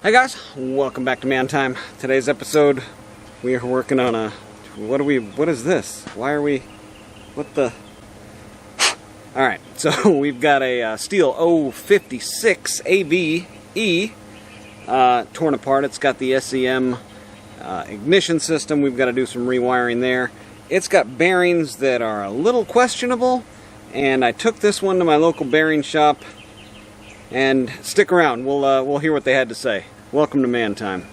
Hey guys, welcome back to Man Time. Today's episode, we are working on a, what is this? Why are we, what the? Alright, so we've got a Stihl 056 AVE torn apart. It's got the SEM ignition system. We've got to do some rewiring there. It's got bearings that are a little questionable, and I took this one to my local bearing shop. And stick around, we'll hear what they had to say. Welcome to Man Time.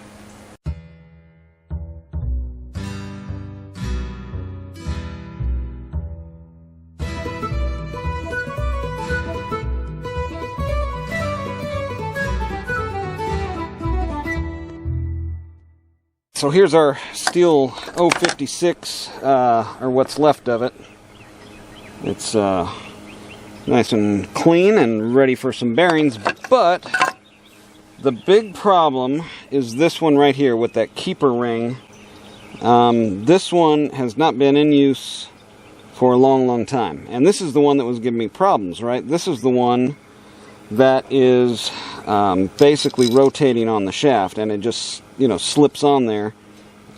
So here's our Stihl 056, or what's left of it. It's nice and clean and ready for some bearings, but the big problem is this one right here with that keeper ring. This one has not been in use for a long time, and this is the one that was giving me problems, right? This is the one that is basically rotating on the shaft, and it just, you know, slips on there,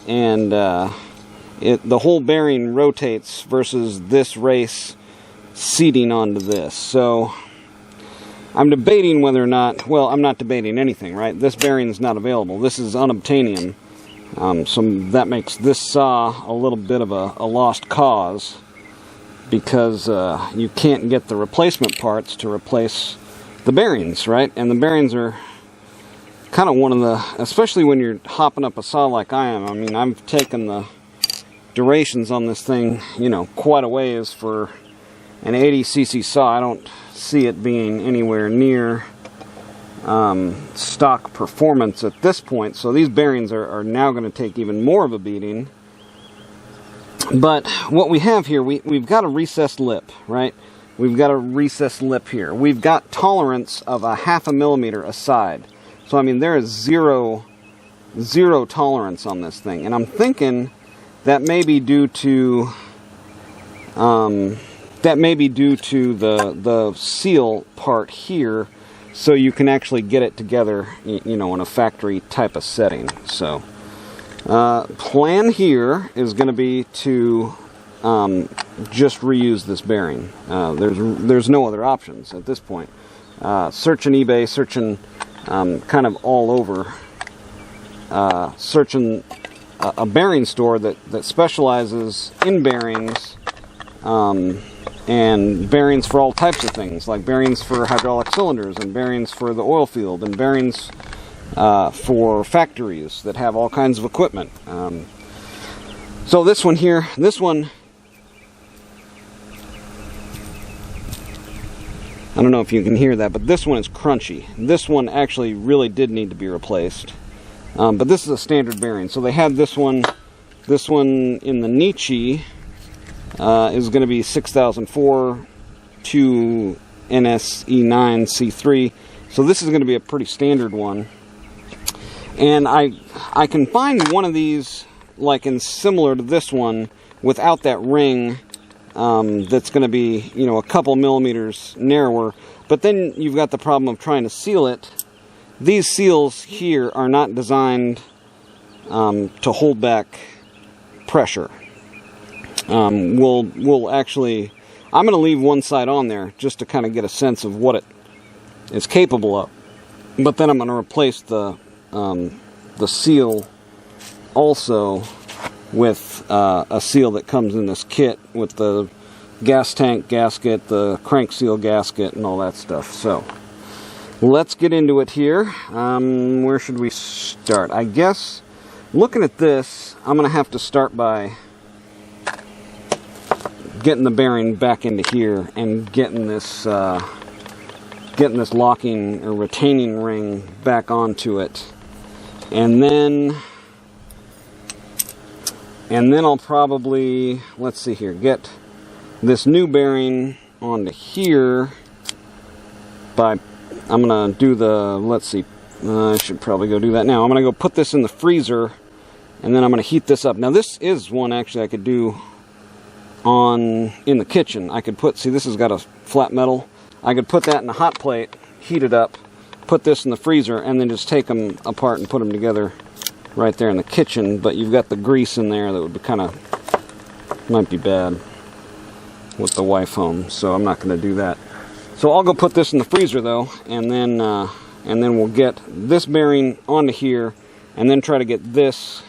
and the whole bearing rotates versus this race seating onto this. So I'm debating whether or not, well, I'm not debating anything, right? This bearing is not available. This is unobtainium. So that makes this saw a little bit of a lost cause, because you can't get the replacement parts to replace the bearings, right? And the bearings are kind of one of the, especially when you're hopping up a saw like I am. I mean, I've taken the durations on this thing, you know, quite a ways for an 80cc saw. I don't see it being anywhere near stock performance at this point. So these bearings are now going to take even more of a beating. But what we have here, we've got a recessed lip, right? We've got a recessed lip here. We've got tolerance of a 0.5 millimeter aside. So I mean, there is zero tolerance on this thing. And I'm thinking that may be due to the seal part here, so you can actually get it together, you know, in a factory type of setting. So plan here is going to be to just reuse this bearing. There's no other options at this point. Searching eBay, searching kind of all over, searching a bearing store that specializes in bearings, and bearings for all types of things, like bearings for hydraulic cylinders, and bearings for the oil field, and bearings for factories that have all kinds of equipment. So this one here, this one, I don't know if you can hear that, but this one is crunchy. This one actually really did need to be replaced. But this is a standard bearing. So they had this one in the Nietzsche, is going to be 6004 to NSE9C3. So this is going to be a pretty standard one. And I can find one of these, like in similar to this one, without that ring, that's going to be, you know, a couple millimeters narrower. But then you've got the problem of trying to seal it. These seals here are not designed to hold back pressure. We'll actually, I'm going to leave one side on there just to kind of get a sense of what it is capable of. But then I'm going to replace the seal also with a seal that comes in this kit with the gas tank gasket, the crank seal gasket, and all that stuff. So let's get into it here. Where should we start? I guess looking at this, I'm going to have to start by getting the bearing back into here and getting this locking or retaining ring back onto it, and then I'll probably, let's see here, get this new bearing onto here by, I'm gonna do the, let's see, I should probably go do that now. I'm gonna go put this in the freezer, and then I'm gonna heat this up. Now this is one actually I could do in the kitchen. I could put, see, this has got a flat metal. I could put that in a hot plate, heat it up, put this in the freezer and then just take them apart and put them together right there in the kitchen, but you've got the grease in there that would be might be bad with the wife home, so I'm not going to do that. So I'll go put this in the freezer though, and then we'll get this bearing onto here, and then try to get this,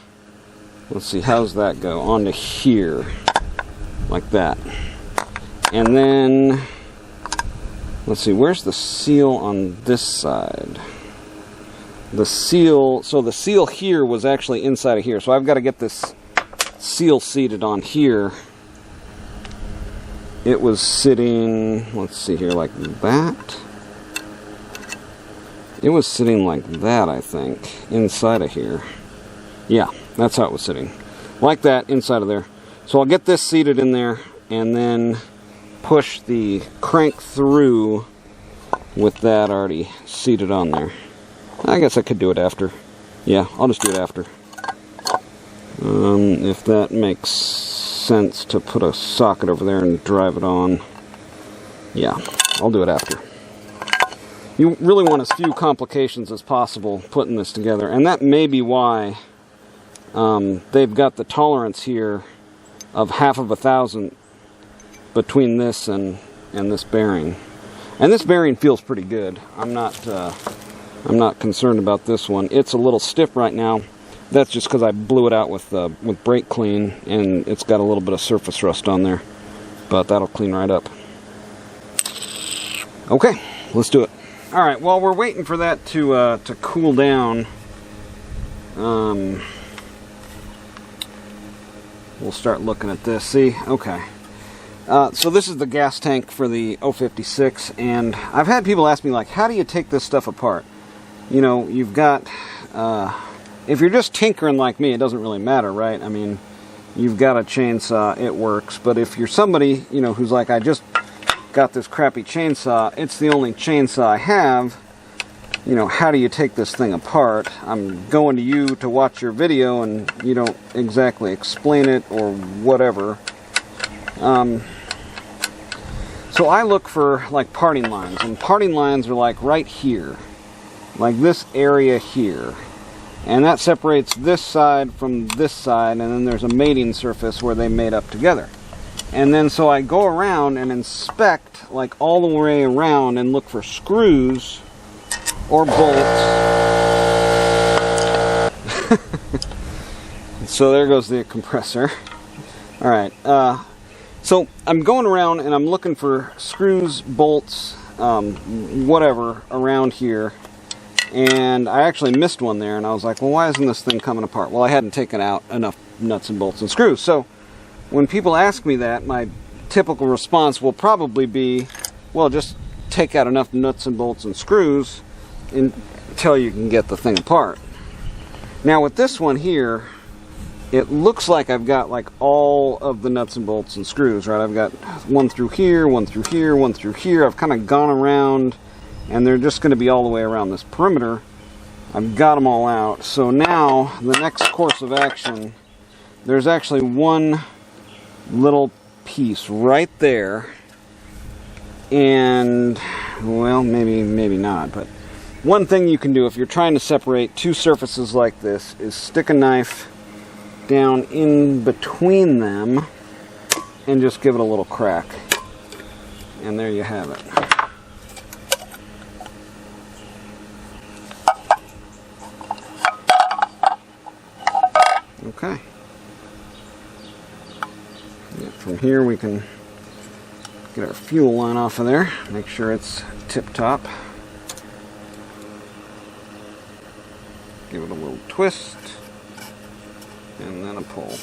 let's see, how's that go, onto here, like that. And then, let's see, where's the seal on this side? The seal, so the seal here was actually inside of here, so I've got to get this seal seated on here. It was sitting, let's see here, like that. It was sitting like that, I think, inside of here. Yeah, that's how it was sitting. Like that, inside of there. So I'll get this seated in there, and then push the crank through with that already seated on there. I guess I could do it after. Yeah, I'll just do it after. If that makes sense to put a socket over there and drive it on. Yeah, I'll do it after. You really want as few complications as possible putting this together, and that may be why they've got the tolerance here of 1/2 between this and this bearing. And this bearing feels pretty good. I'm not concerned about this one. It's a little stiff right now. That's just because I blew it out with brake clean, and it's got a little bit of surface rust on there. But that'll clean right up. Okay, let's do it. All right, while we're waiting for that to cool down, we'll start looking at this. See, okay. So this is the gas tank for the 056, and I've had people ask me, like, how do you take this stuff apart? You know, you've got, if you're just tinkering like me, it doesn't really matter, right? I mean, you've got a chainsaw, it works. But if you're somebody, you know, who's like, I just got this crappy chainsaw, it's the only chainsaw I have, you know, how do you take this thing apart? I'm going to you to watch your video, and you don't exactly explain it or whatever. So I look for, like, parting lines, and parting lines are like right here, like this area here, and that separates this side from this side, and then there's a mating surface where they mate up together. And then so I go around and inspect, like, all the way around and look for screws or bolts. So there goes the compressor. All right, so I'm going around and I'm looking for screws, bolts, whatever around here. And I actually missed one there, and I was like, well, why isn't this thing coming apart? Well, I hadn't taken out enough nuts and bolts and screws. So when people ask me that, my typical response will probably be, well, just take out enough nuts and bolts and screws until you can get the thing apart. Now with this one here, it looks like I've got, like, all of the nuts and bolts and screws, right? I've got one through here, one through here, one through here. I've kind of gone around, and they're just going to be all the way around this perimeter. I've got them all out. So now, the next course of action, there's actually one little piece right there, and, well, maybe not, but one thing you can do if you're trying to separate two surfaces like this is stick a knife down in between them and just give it a little crack, and there you have it. Okay. Yeah, from here we can get our fuel line off of there, make sure it's tip-top. Give it a little twist, and then a pull.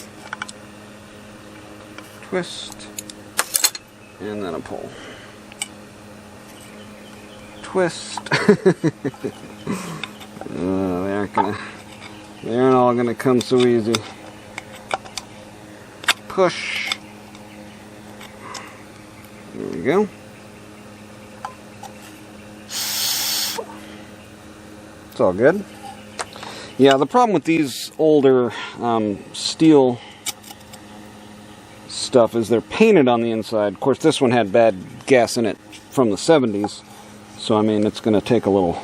Twist, and then a pull. Twist. They aren't all gonna come so easy. Push. There we go. It's all good. Yeah, the problem with these older Stihl stuff is they're painted on the inside. Of course, this one had bad gas in it from the 70s, so I mean, it's going to take a little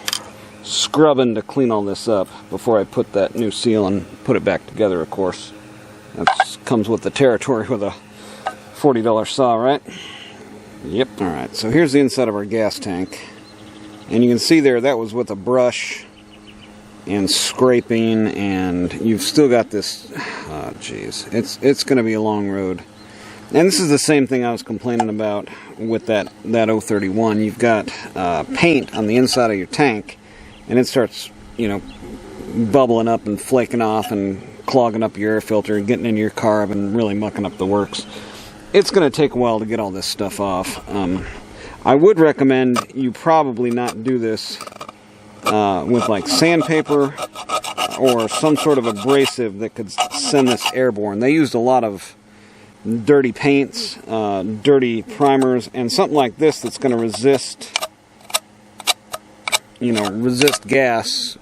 scrubbing to clean all this up before I put that new seal and put it back together, of course. That comes with the territory with a $40 saw, right? Yep. Alright, so here's the inside of our gas tank. And you can see there, that was with a brush and scraping, and you've still got this, oh jeez, it's going to be a long road. And this is the same thing I was complaining about with that 031. You've got paint on the inside of your tank, and it starts, you know, bubbling up and flaking off and clogging up your air filter and getting into your carb and really mucking up the works. It's going to take a while to get all this stuff off. I would recommend you probably not do this with like sandpaper or some sort of abrasive that could send this airborne. They used a lot of dirty paints, dirty primers, and something like this that's going to resist, you know, resist gas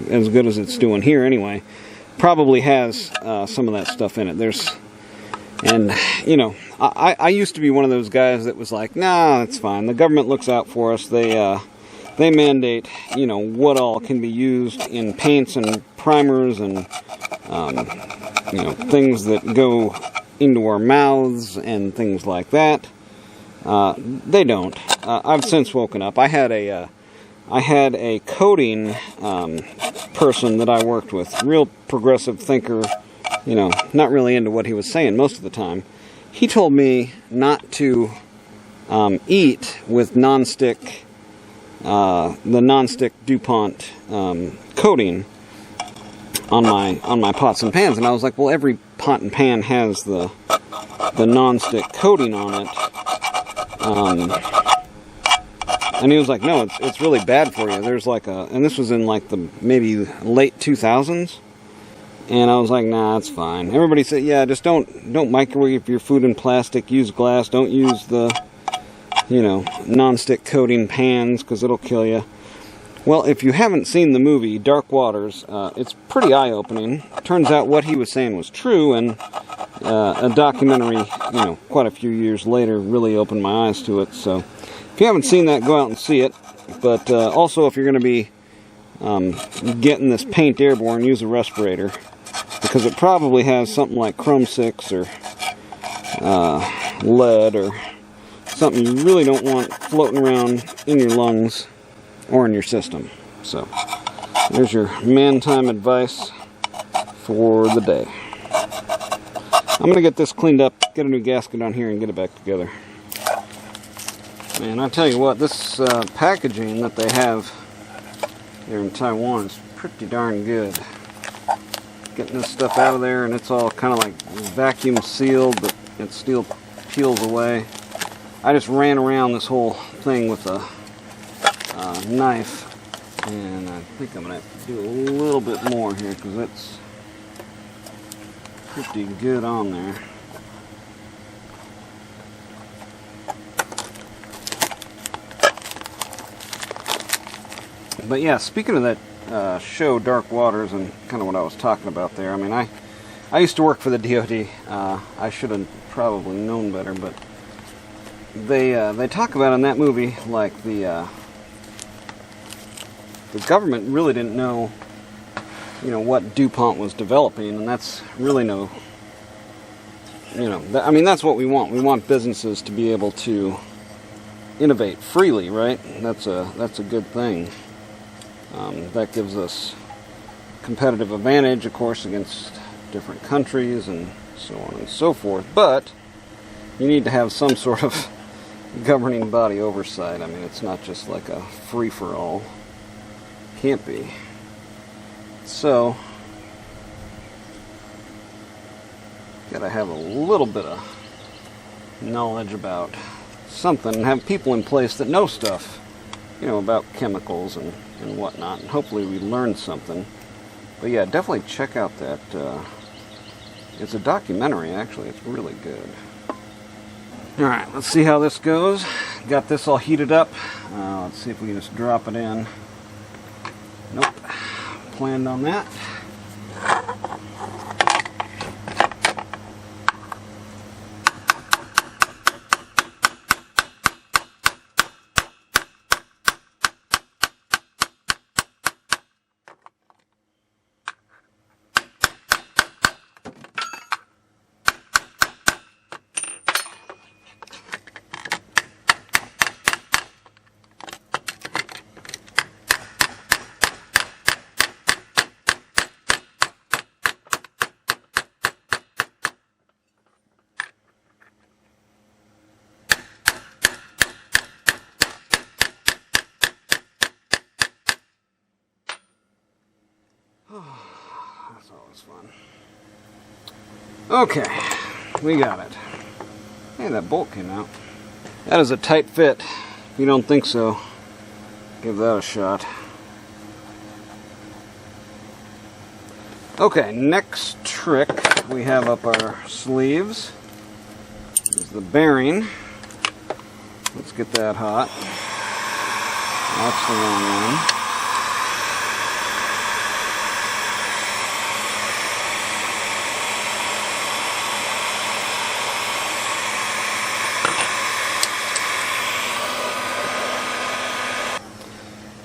as good as it's doing here anyway, probably has some of that stuff in it. And, you know, I used to be one of those guys that was like, nah, it's fine. The government looks out for us. They mandate, you know, what all can be used in paints and primers and, you know, things that go into our mouths and things like that. They don't. I've since woken up. I had a coding person that I worked with, real progressive thinker, you know, not really into what he was saying most of the time. He told me not to eat with non-stick, the non-stick DuPont coating on my pots and pans, and I was like, well, every pot and pan has the non-stick coating on it. And he was like, no, it's really bad for you. There's like and this was in like the maybe late 2000s. And I was like, nah, it's fine. Everybody said, yeah, just don't microwave your food in plastic. Use glass. Don't use the, you know, non-stick coating pans because it'll kill you. Well, if you haven't seen the movie Dark Waters, it's pretty eye-opening. Turns out what he was saying was true, and a documentary, you know, quite a few years later really opened my eyes to it. So if you haven't seen that, go out and see it. But also, if you're going to be getting this paint airborne, use a respirator, because it probably has something like chrome 6 or lead or something you really don't want floating around in your lungs or in your system. So there's your man time advice for the day. I'm going to get this cleaned up, get a new gasket on here, and get it back together. Man, I tell you what, this packaging that they have here in Taiwan is pretty darn good. Getting this stuff out of there, and it's all kind of like vacuum sealed, but it still peels away. I just ran around this whole thing with a knife, and I think I'm going to have to do a little bit more here because it's pretty good on there. But yeah, speaking of that show, Dark Waters, and kind of what I was talking about there, I mean, I used to work for the DoD. I should have probably known better, but they talk about in that movie like the government really didn't know, you know, what DuPont was developing, and that's really no, you know, I mean, that's what we want. We want businesses to be able to innovate freely, right? That's a good thing. That gives us competitive advantage, of course, against different countries and so on and so forth. But you need to have some sort of governing body oversight. I mean, it's not just like a free-for-all. Can't be. So, gotta have a little bit of knowledge about something and have people in place that know stuff, you know, about chemicals and whatnot, and hopefully we learn something. But yeah, definitely check out that, it's a documentary, actually. It's really good. Alright, let's see how this goes. Got this all heated up. Let's see if we can just drop it in. Nope. Planned on that. That's always fun. Okay, we got it. Hey, that bolt came out. That is a tight fit. If you don't think so, give that a shot. Okay, next trick we have up our sleeves is the bearing. Let's get that hot. That's the wrong one.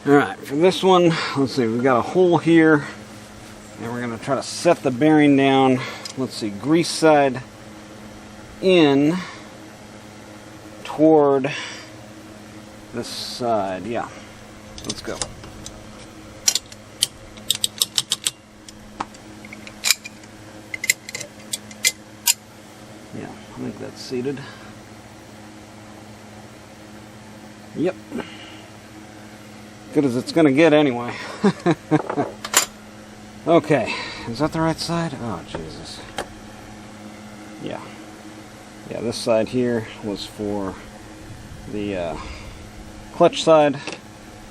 Alright, for this one, let's see, we've got a hole here, and we're going to try to set the bearing down, let's see, grease side in toward this side. Yeah, let's go. Yeah, I think that's seated. Yep. Good as it's going to get anyway. Okay, is that the right side? Oh, Jesus. Yeah. Yeah, this side here was for the clutch side.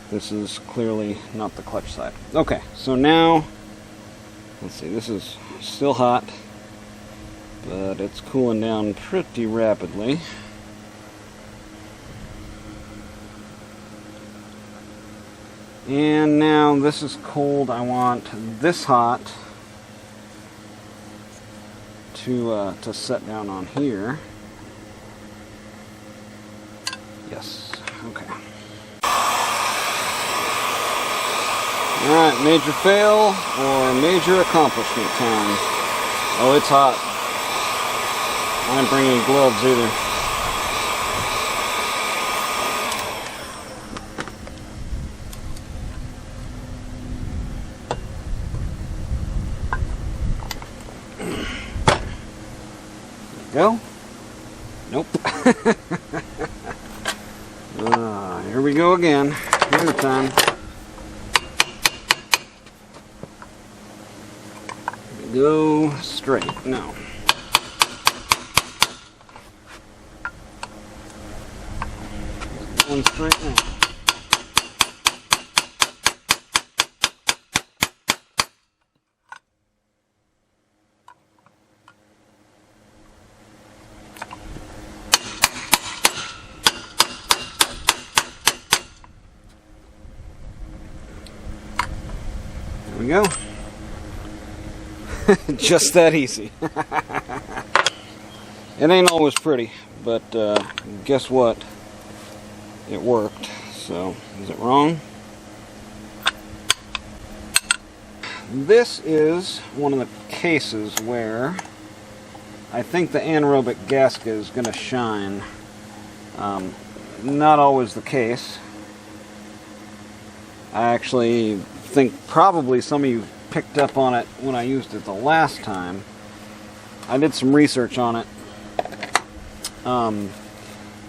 This is clearly not the clutch side. Okay, so now, let's see, this is still hot, but it's cooling down pretty rapidly. And now this is cold. I want this hot to set down on here. Yes. Okay. All right. Major fail or major accomplishment time. Oh, it's hot. I didn't bring any gloves either. Go? Nope. Here we go again. Another time. Go straight. No. Going straight now. There we go. Just that easy. It ain't always pretty, but guess what? It worked. So, is it wrong? This is one of the cases where I think the anaerobic gasket is going to shine. Not always the case. I actually think probably some of you picked up on it when I used it the last time. I did some research on it.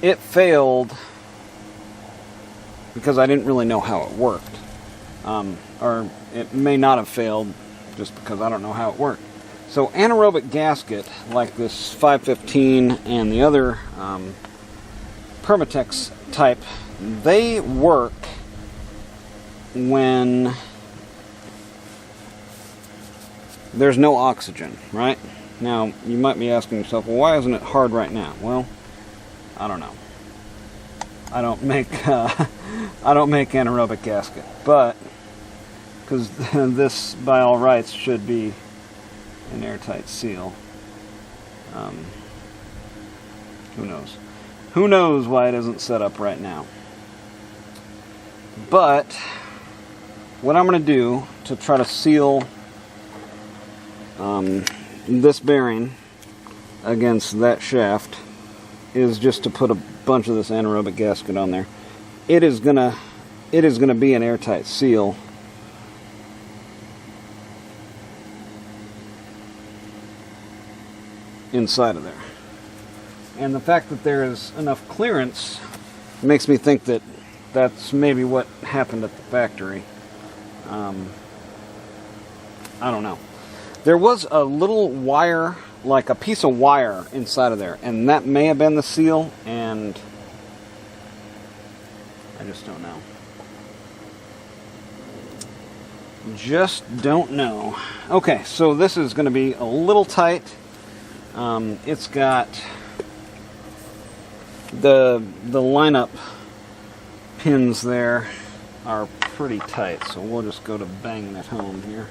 It failed because I didn't really know how it worked. Or it may not have failed just because I don't know how it worked. So anaerobic gasket, like this 515 and the other Permatex type, they work when there's no oxygen, right? Now, you might be asking yourself, well, why isn't it hard right now? Well, I don't know. I don't make anaerobic gasket, but because this, by all rights, should be an airtight seal. Who knows? Who knows why it isn't set up right now? But what I'm going to do to try to seal this bearing against that shaft is just to put a bunch of this anaerobic gasket on there. It is gonna be an airtight seal. Inside of there. And the fact that there is enough clearance makes me think that that's maybe what happened at the factory. I don't know. There was a little wire, like a piece of wire inside of there, and that may have been the seal, and I just don't know. Just don't know. Okay, so this is going to be a little tight. It's got the lineup pins there are pretty tight, so we'll just go to banging it home here.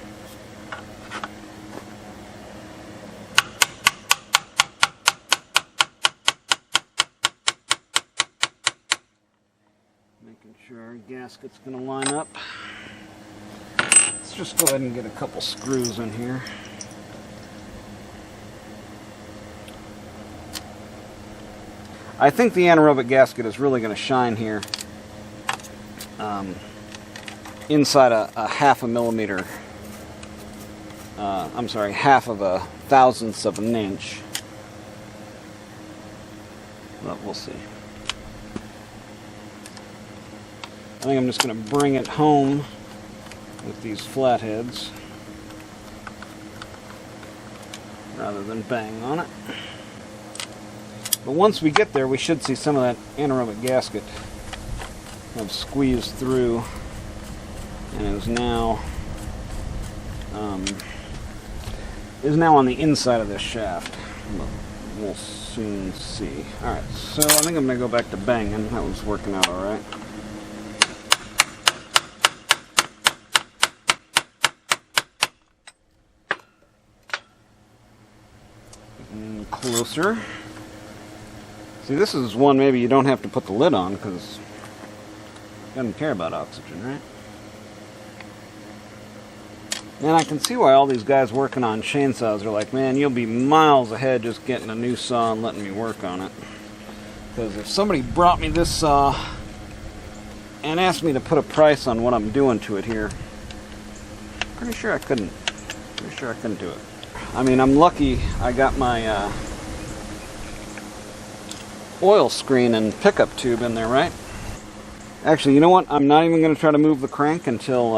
Making sure our gasket's going to line up. Let's just go ahead and get a couple screws in here. I think the anaerobic gasket is really going to shine here inside a half a millimeter. I'm sorry, half of a thousandth of an inch. But we'll see. I think I'm just going to bring it home with these flatheads rather than bang on it. But once we get there, we should see some of that anaerobic gasket have squeezed through and is now on the inside of this shaft. But we'll soon see. Alright, so I think I'm going to go back to banging. That was working out alright. Closer. See, this is one maybe you don't have to put the lid on because it doesn't care about oxygen, right? And I can see why all these guys working on chainsaws are like, man, you'll be miles ahead just getting a new saw and letting me work on it. Because if somebody brought me this saw and asked me to put a price on what I'm doing to it here, pretty sure I couldn't. Pretty sure I couldn't do it. I mean, I'm lucky I got my oil screen and pickup tube in there, right? Actually, you know what? I'm not even going to try to move the crank until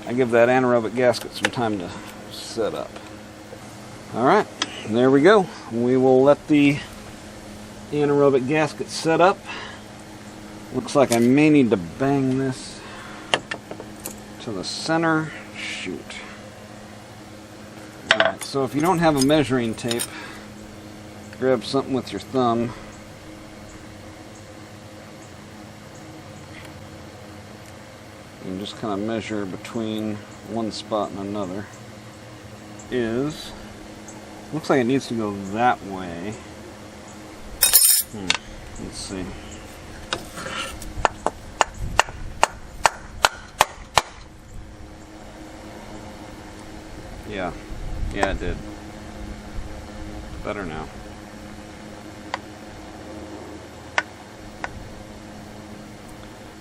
I give that anaerobic gasket some time to set up. Alright, there we go. We will let the anaerobic gasket set up. Looks like I may need to bang this to the center. Shoot. Alright, so if you don't have a measuring tape, grab something with your thumb. And just kind of measure between one spot and another. Looks like it needs to go that way. Let's see. Yeah, it did. Better now.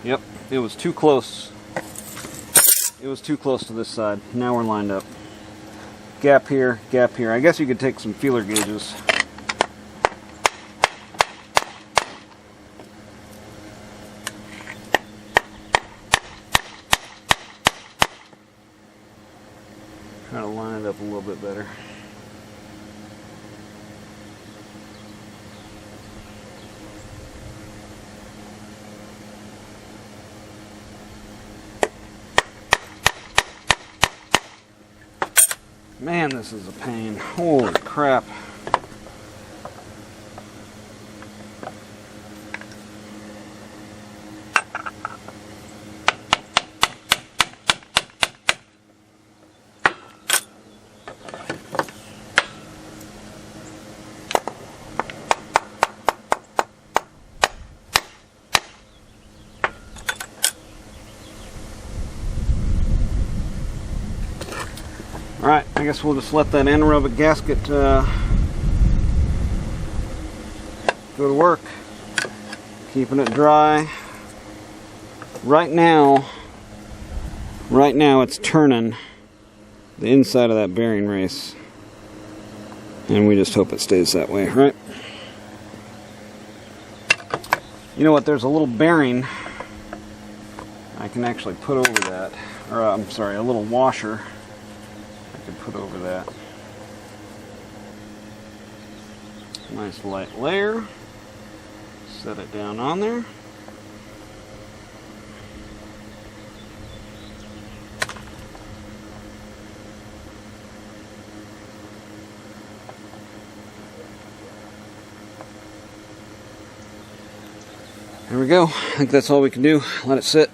Yep, it was too close. It was too close to this side. Now we're lined up. Gap here, gap here. I guess you could take some feeler gauges. Try to line it up a little bit better. Man, this is a pain. Holy crap. Alright, I guess we'll just let that anaerobic gasket go to work. Keeping it dry. Right now it's turning the inside of that bearing race. And we just hope it stays that way, right? You know what, there's a little bearing I can actually put over that. Or, I'm sorry, a little washer put over that. Nice light layer. Set it down on there. There we go. I think that's all we can do. Let it sit.